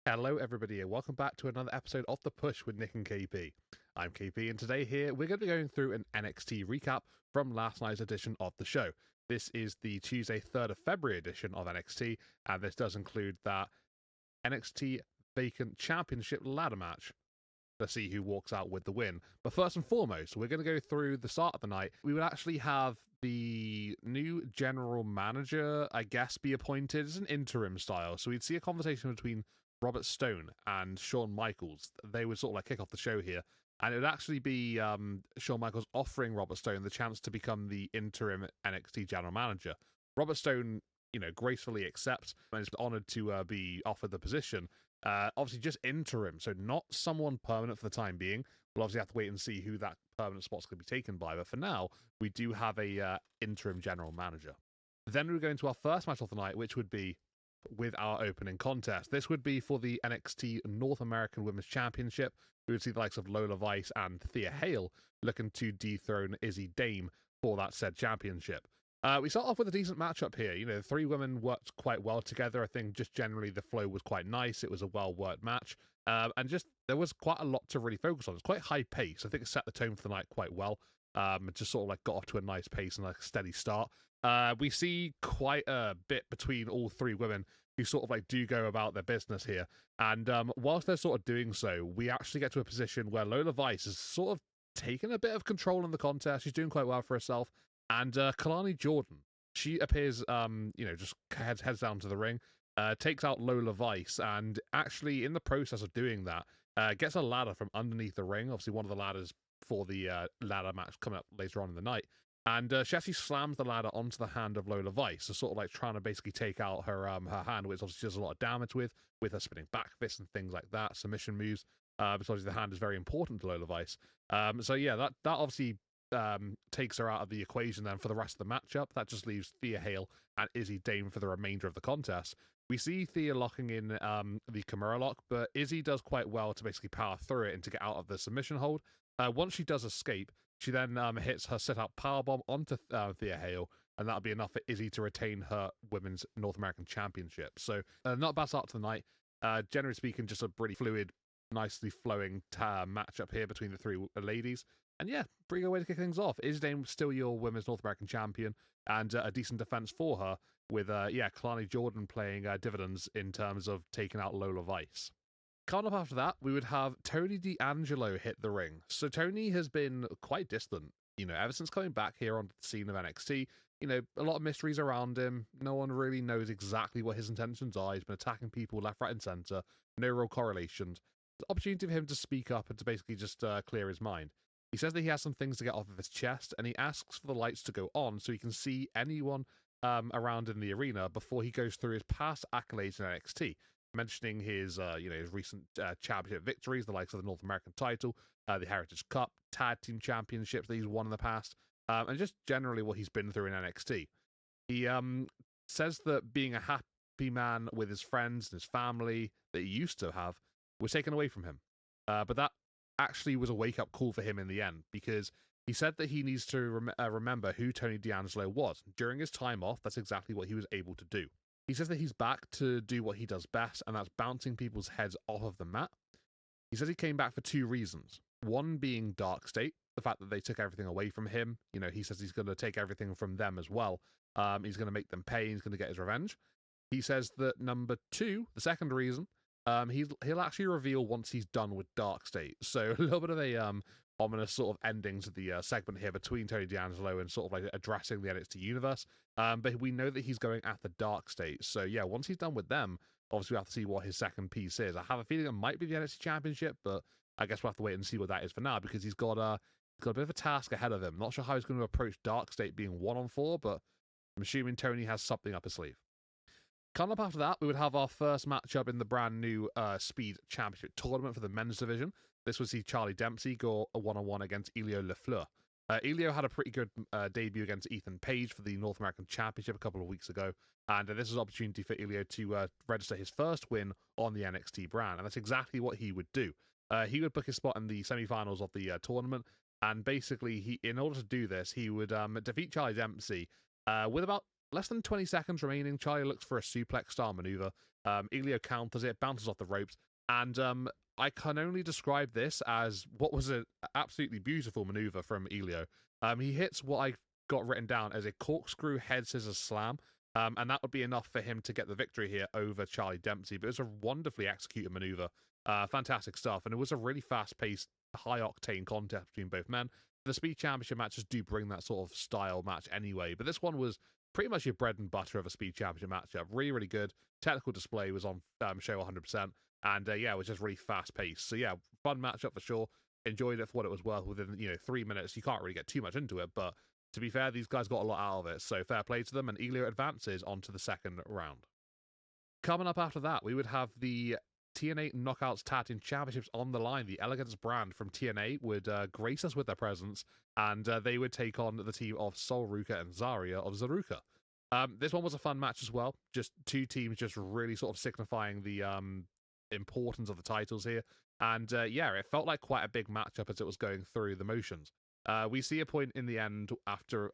Hello everybody and welcome back to another episode of The Push with Nick and KP. I'm KP and today here we're going to be going through an NXT recap from last night's edition of the show. This is the Tuesday 3rd of February edition of NXT and this does include that NXT Vacant Championship ladder match. Let's see who walks out with the win. But first and foremost, we're going to go through the start of the night. We would actually have the new general manager, I guess, be appointed as an interim style. So we'd see a conversation between Robert Stone and Shawn Michaels. They would sort of like kick off the show here. And it would actually be Shawn Michaels offering Robert Stone the chance to become the interim NXT general manager. Robert Stone, gracefully accepts and is honored to be offered the position. Obviously just interim, so not someone permanent for the time being. We'll obviously have to wait and see who that permanent spot's going to be taken by, but for now, we do have a interim general manager. Then we go into our first match of the night, which would be with our opening contest. This would be for the NXT North American Women's Championship. We would see the likes of Lola Vice and Thea Hale looking to dethrone izzidame for that said championship. We start off with a decent matchup here. The three women worked quite well together. I think just generally the flow was quite nice. It was a well-worked match. And just there was quite a lot to really focus on. It's quite high pace. I think it set the tone for the night quite well. It just sort of like got off to a nice pace and like a steady start. We see quite a bit between all three women who sort of like do go about their business here. And whilst they're sort of doing so, we actually get to a position where Lola Vice is sort of taken a bit of control in the contest. She's doing quite well for herself. And Kalani Jordan, she appears, just heads down to the ring, takes out Lola Vice, and actually in the process of doing that, gets a ladder from underneath the ring, obviously one of the ladders for the ladder match coming up later on in the night. And she actually slams the ladder onto the hand of Lola Vice, so sort of like trying to basically take out her hand, which obviously does a lot of damage with her spinning back fists and things like that, submission moves. Because obviously the hand is very important to Lola Vice. So yeah, that obviously takes her out of the equation then for the rest of the matchup. That just leaves Thea Hale and izzidame for the remainder of the contest. We see Thea locking in the Kimura lock, but Izzy does quite well to basically power through it and to get out of the submission hold. Once she does escape, she then hits her set-out powerbomb onto Thea Hale, and that'll be enough for Izzy to retain her Women's North American Championship. So not a bad start to the night. Generally speaking, just a pretty fluid, nicely flowing matchup here between the three ladies. And yeah, pretty good way to kick things off. izzidame still your Women's North American Champion, and a decent defense for her, with Kalani Jordan playing dividends in terms of taking out Lola Vice. Coming up after that, we would have Tony D'Angelo hit the ring. So Tony has been quite distant, ever since coming back here onto the scene of NXT. A lot of mysteries around him. No one really knows exactly what his intentions are. He's been attacking people left, right, and center. No real correlations. The opportunity for him to speak up and to basically just clear his mind. He says that he has some things to get off of his chest, and he asks for the lights to go on so he can see anyone around in the arena before he goes through his past accolades in NXT, mentioning his recent championship victories, the likes of the North American title, the Heritage Cup, Tag Team Championships that he's won in the past, and just generally what he's been through in NXT. He says that being a happy man with his friends and his family that he used to have was taken away from him. But that actually was a wake-up call for him in the end, because he said that he needs to remember who Tony D'Angelo was. During his time off, that's exactly what he was able to do. He says that he's back to do what he does best, and that's bouncing people's heads off of the mat. He says he came back for two reasons. One being Dark State, the fact that they took everything away from him. He says he's going to take everything from them as well. He's going to make them pay, he's going to get his revenge. He says that number two, the second reason, he'll actually reveal once he's done with Dark State. So a little bit of a ominous sort of ending to the segment here between Tony D'Angelo and sort of like addressing the NXT universe. But we know that he's going after Dark State. So yeah, once he's done with them, obviously we have to see what his second piece is. I have a feeling it might be the NXT Championship, but I guess we'll have to wait and see what that is for now, because he's got a bit of a task ahead of him. Not sure how he's going to approach Dark State being 1-on-4, but I'm assuming Tony has something up his sleeve. Coming up after that, we would have our first matchup in the brand new Speed Championship tournament for the men's division. This would see Charlie Dempsey go a 1-on-1 against Elio Lafleur. Elio had a pretty good debut against Ethan Page for the North American Championship a couple of weeks ago, and this is an opportunity for Elio to register his first win on the NXT brand, and that's exactly what he would do. He would book his spot in the semi-finals of the tournament, and basically, in order to do this, he would defeat Charlie Dempsey with about less than 20 seconds remaining, Charlie looks for a suplex style maneuver. Elio counters it, bounces off the ropes, and I can only describe this as what was an absolutely beautiful maneuver from Elio. He hits what I got written down as a corkscrew head scissors slam, and that would be enough for him to get the victory here over Charlie Dempsey. But it was a wonderfully executed maneuver. Fantastic stuff, and it was a really fast-paced, high-octane contest between both men. The Speed Championship matches do bring that sort of style match anyway, but this one was pretty much your bread and butter of a Speed Championship matchup. Really, really good. Technical display was on show 100%, and yeah, it was just really fast-paced. So yeah, fun matchup for sure. Enjoyed it for what it was worth within 3 minutes. You can't really get too much into it, but to be fair, these guys got a lot out of it, so fair play to them, and Elio advances onto the second round. Coming up after that, we would have the TNA Knockouts Tag Team Championships on the line. The Elegance brand from TNA would grace us with their presence, and they would take on the team of solruca and Zarya of Zaruka. This one was a fun match as well. Just two teams just really sort of signifying the importance of the titles here. And yeah, it felt like quite a big matchup as it was going through the motions. We see a point in the end after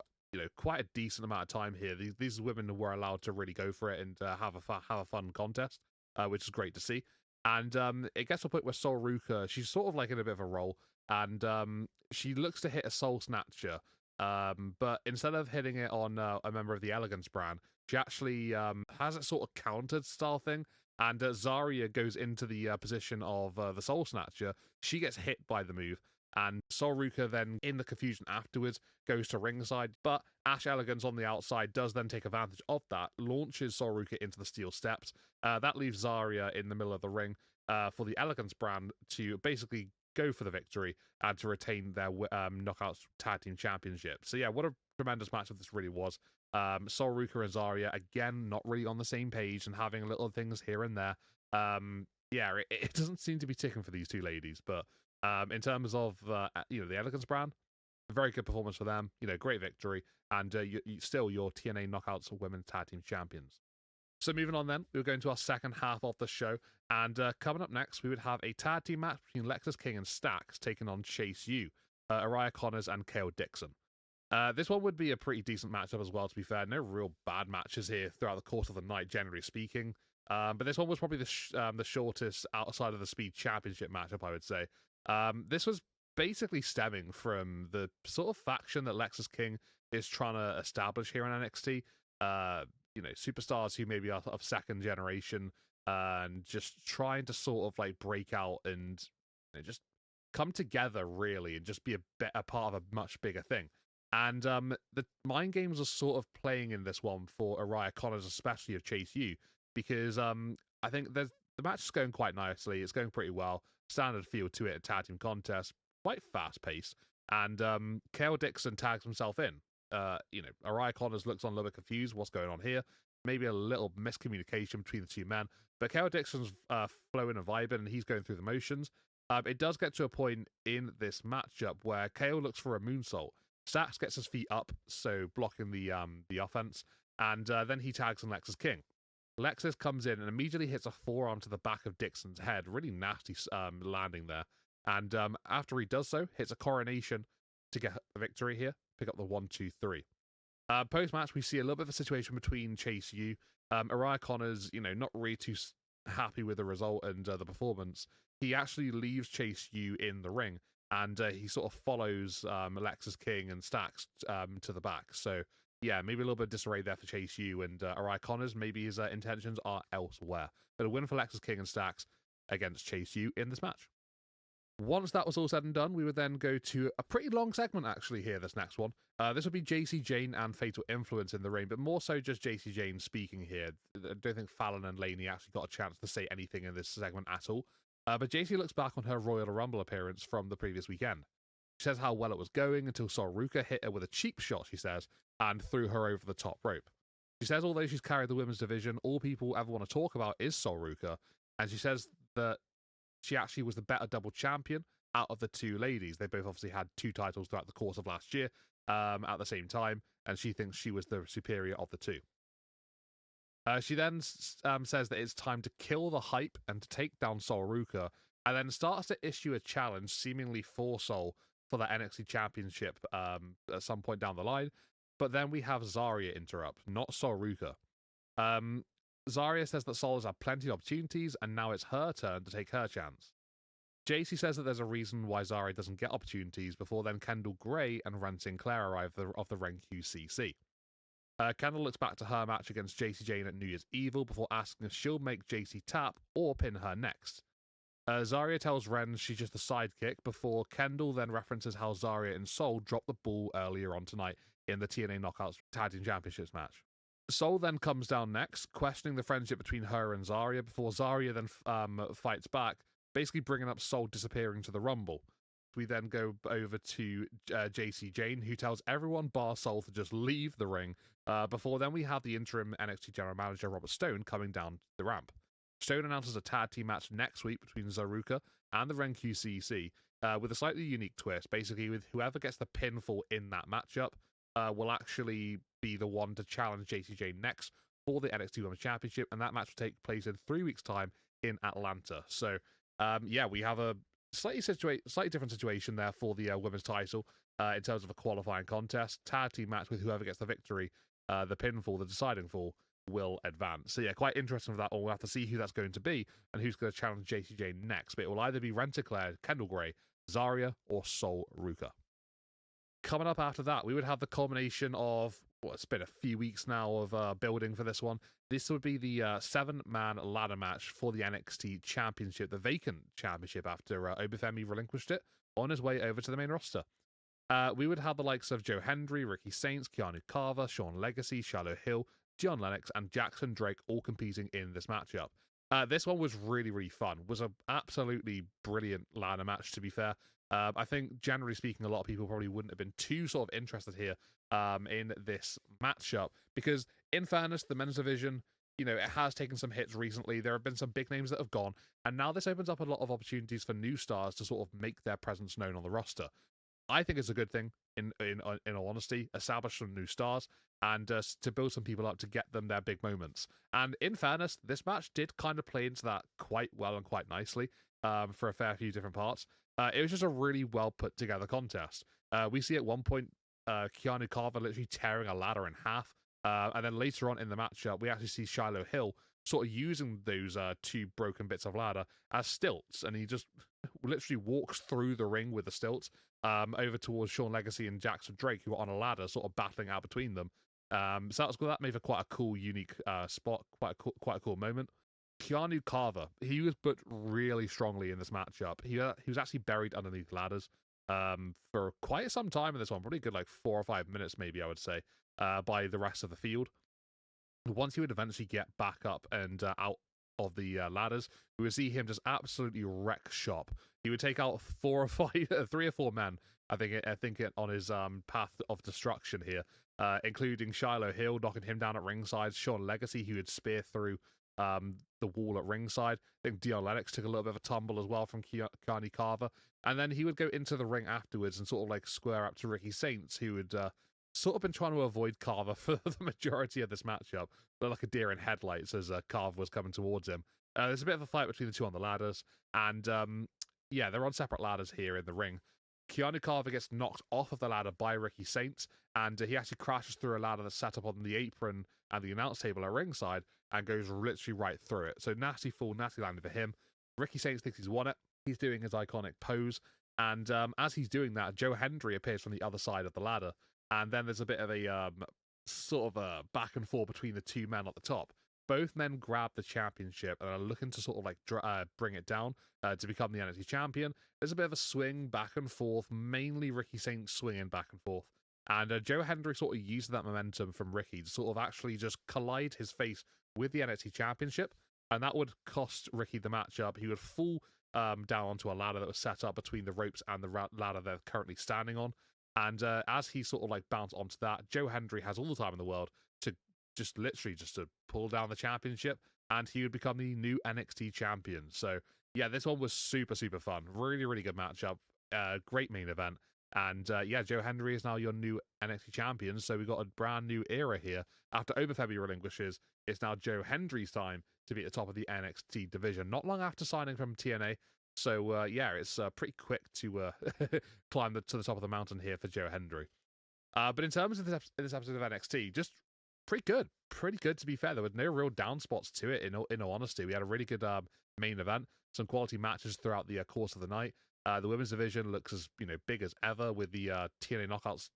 quite a decent amount of time here. These women were allowed to really go for it and have a fun contest, which is great to see. And it gets to a point where solruca, she's sort of like in a bit of a roll, and she looks to hit a soul snatcher, but instead of hitting it on a member of the Elegance brand, she actually has a sort of countered style thing, and Zarya goes into the position of the soul snatcher. She gets hit by the move, and solruca then, in the confusion afterwards, goes to ringside, but Ash Elegance on the outside does then take advantage of that, launches solruca into the steel steps. That leaves Zarya in the middle of the ring for the Elegance brand to basically go for the victory and to retain their Knockouts Tag Team Championship. So yeah, what a tremendous matchup this really was. solruca and Zarya, again, not really on the same page and having little things here and there. Yeah, it doesn't seem to be ticking for these two ladies, but in terms of the Elegance brand, very good performance for them. Great victory, and still your TNA Knockouts Women's Tag Team Champions. So moving on then, we're going to our second half of the show, and coming up next, we would have a tag team match between Lexis King and Stax taking on Chase U, Araya Connors and Kale Dixon. This one would be a pretty decent matchup as well, to be fair. No real bad matches here throughout the course of the night, generally speaking. But this one was probably the shortest outside of the Speed Championship matchup, I would say. This was basically stemming from the sort of faction that Lexis King is trying to establish here in NXT. Superstars who maybe are of second generation and just trying to sort of like break out and just come together really and just be a part of a much bigger thing. And the mind games are sort of playing in this one for Araya Connors, especially of Chase U, because I think the match is going quite nicely. It's going pretty well. Standard feel to it, a tag team contest, quite fast paced. And Kale Dixon tags himself in. Araya Connors looks on a little bit confused. What's going on here? Maybe a little miscommunication between the two men. But Kale Dixon's flowing and vibing, and he's going through the motions. It does get to a point in this matchup where Kale looks for a moonsault. Stax gets his feet up, so blocking the offense, and then he tags on Lexis King. Lexis comes in and immediately hits a forearm to the back of Dixon's head. Really nasty landing there. And after he does so, hits a coronation to get a victory here. Pick up the 1-2-3. Post-match, we see a little bit of a situation between Chase U. Araya Connors, not really too happy with the result and the performance. He actually leaves Chase U in the ring, and he sort of follows Alexis King and Stax to the back. So, yeah, maybe a little bit of disarray there for Chase U, and Araya Connors, maybe his intentions are elsewhere. But a win for Alexis King and Stax against Chase U in this match. Once that was all said and done, we would then go to a pretty long segment, actually, here, this next one. This would be JcyJayne and Fatal Influence in the ring, but more so just JcyJayne speaking here. I don't think Fallon and Laney actually got a chance to say anything in this segment at all. But JC looks back on her Royal Rumble appearance from the previous weekend. She says how well it was going until solruca hit her with a cheap shot, she says, and threw her over the top rope. She says although she's carried the women's division, all people ever want to talk about is solruca, and she says that she actually was the better double champion out of the two ladies. They both obviously had 2 titles throughout the course of last year at the same time, and she thinks she was the superior of the two. She then says that it's time to kill the hype and to take down solruca, and then starts to issue a challenge seemingly for Sol for the NXT Championship at some point down the line. But then we have Zarya interrupt, not solruca. Zarya says that Sol has had plenty of opportunities, and now it's her turn to take her chance. Jacy says that there's a reason why Zarya doesn't get opportunities before then Kendall Gray and Ren Sinclair arrive of the Ren QCC. Kendall looks back to her match against Jacyjayne at New Year's Evil before asking if she'll make Jacy tap or pin her next. Zarya tells Ren she's just a sidekick before Kendall then references how Zarya and Sol dropped the ball earlier on tonight in the TNA Knockouts Tag Team Championships match. Sol then comes down next, questioning the friendship between her and Zarya before Zarya then fights back, basically bringing up Sol disappearing to the Rumble. We then go over to Jacyjayne, who tells everyone bar Sol to just leave the ring, before then we have the interim NXT General Manager Robert Stone coming down the ramp. Stone announces a tag team match next week between solruca and the Ren QCC, with a slightly unique twist. Basically, with whoever gets the pinfall in that matchup will actually be the one to challenge Jacyjayne next for the NXT Women's Championship, and that match will take place in 3 weeks' time in Atlanta. So, we have a slightly different situation there for the women's title in terms of a qualifying contest. Tag team match with whoever gets the victory, the pinfall, the deciding fall, will advance. So yeah, quite interesting for that one. We'll have to see who that's going to be and who's going to challenge Jacyjayne next. But it will either be Ren Sinclair, Kendall Gray, Zarya, or solruca. Coming up after that, we would have the culmination of, it's been a few weeks now of building for this one. This would be the 7-man ladder match for the NXT Championship, the vacant championship, after Obafemi relinquished it on his way over to the main roster. We would have the likes of Joe Hendry, Ricky Saints, Keanu Carver, Sean Legacy, Shiloh Hill, Dion Lennox, and Jackson Drake all competing in this matchup. This one was really, really fun. Was an absolutely brilliant ladder match, to be fair. I think, generally speaking, a lot of people probably wouldn't have been too sort of interested here in this matchup because, in fairness, the men's division, it has taken some hits recently. There have been some big names that have gone, and now this opens up a lot of opportunities for new stars to sort of make their presence known on the roster. I think it's a good thing, in all honesty, establish some new stars and to build some people up to get them their big moments. And in fairness, this match did kind of play into that quite well and quite nicely for a fair few different parts. It was just a really well put together contest. We see at one point Keanu Carver literally tearing a ladder in half. And then later on in the matchup, we actually see Shiloh Hill sort of using those 2 broken bits of ladder as stilts. And he just literally walks through the ring with the stilts over towards Sean Legacy and Jackson Drake, who are on a ladder, sort of battling out between them. So that made for quite a cool, unique spot, quite a cool moment. Keanu Carver, he was put really strongly in this matchup. He was actually buried underneath ladders for quite some time in this one, probably good 4 or 5 minutes maybe, I would say, by the rest of the field. Once he would eventually get back up and out of the ladders, we would see him just absolutely wreck shop. He would take out 3 or 4 men, I think on his path of destruction here, including Shiloh Hill, knocking him down at ringside, Sean Legacy, who would spear through the wall at ringside. I think Dion Lennox took a little bit of a tumble as well from Keanu Carver. And then he would go into the ring afterwards and sort of square up to Ricky Saints, who would sort of been trying to avoid Carver for the majority of this matchup. Looked like a deer in headlights as Carver was coming towards him. There's a bit of a fight between the two on the ladders. And they're on separate ladders here in the ring. Keanu Carver gets knocked off of the ladder by Ricky Saints, and he actually crashes through a ladder that's set up on the apron and the announce table at ringside and goes literally right through it. So nasty fall, nasty landing for him. Ricky Saints thinks he's won it. He's doing his iconic pose, and as he's doing that, Joe Hendry appears from the other side of the ladder, and then there's a bit of a sort of a back and forth between the 2 men at the top. Both men grab the championship and are looking to sort of bring it down to become the NXT champion. There's a bit of a swing back and forth, mainly Ricky Saints swinging back and forth. And Joe Hendry sort of used that momentum from Ricky to sort of actually just collide his face with the NXT championship. And that would cost Ricky the matchup. He would fall down onto a ladder that was set up between the ropes and the ladder they're currently standing on. And as he sort of bounced onto that, Joe Hendry has all the time in the world to just to pull down the championship, and he would become the new NXT champion. So yeah, this one was super, super fun. Really, really good matchup. Great main event. And Joe Hendry is now your new NXT champion. So we've got a brand new era here. After Obafemi relinquishes, it's now Joe Hendry's time to be at the top of the NXT division. Not long after signing from TNA. So it's pretty quick to climb to the top of the mountain here for Joe Hendry. But in terms of this episode of NXT, just pretty good to be fair. There were no real down spots to it. In all honesty, we had a really good main event, some quality matches throughout the course of the night. The women's division looks as big as ever with the TNA Knockouts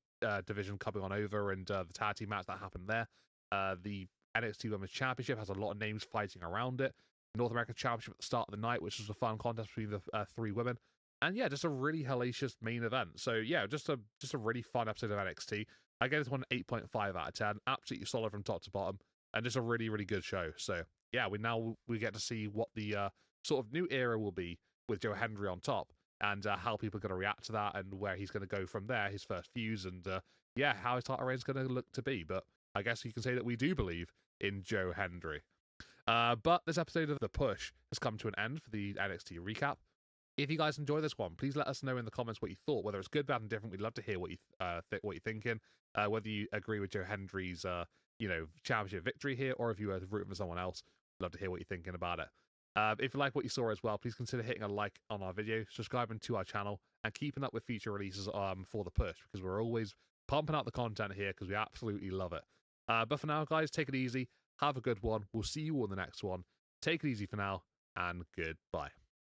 division coming on over and the tag team match that happened there. The NXT Women's Championship has a lot of names fighting around it. North American Championship at the start of the night, which was a fun contest between the three women. And yeah, just a really hellacious main event. So yeah, just a really fun episode of NXT. I gave this one an 8.5 out of 10. Absolutely solid from top to bottom, and just a really, really good show. So yeah, we get to see what the sort of new era will be with Joe Hendry on top, and how people are going to react to that, and where he's going to go from there, his first fuse, and yeah, how his title reign is going to look to be. But I guess you can say that we do believe in Joe Hendry. But this episode of The Push has come to an end for the NXT recap. If you guys enjoy this one, please let us know in the comments what you thought, whether it's good, bad, and different. We'd love to hear what you're thinking, whether you agree with Joe Hendry's championship victory here, or if you were rooting for someone else. We'd love to hear what you're thinking about it. If you like what you saw as well, please consider hitting a like on our video, subscribing to our channel, and keeping up with future releases for The Push, because we're always pumping out the content here because we absolutely love it. But for now, guys, take it easy. Have a good one. We'll see you all in the next one. Take it easy for now, and goodbye.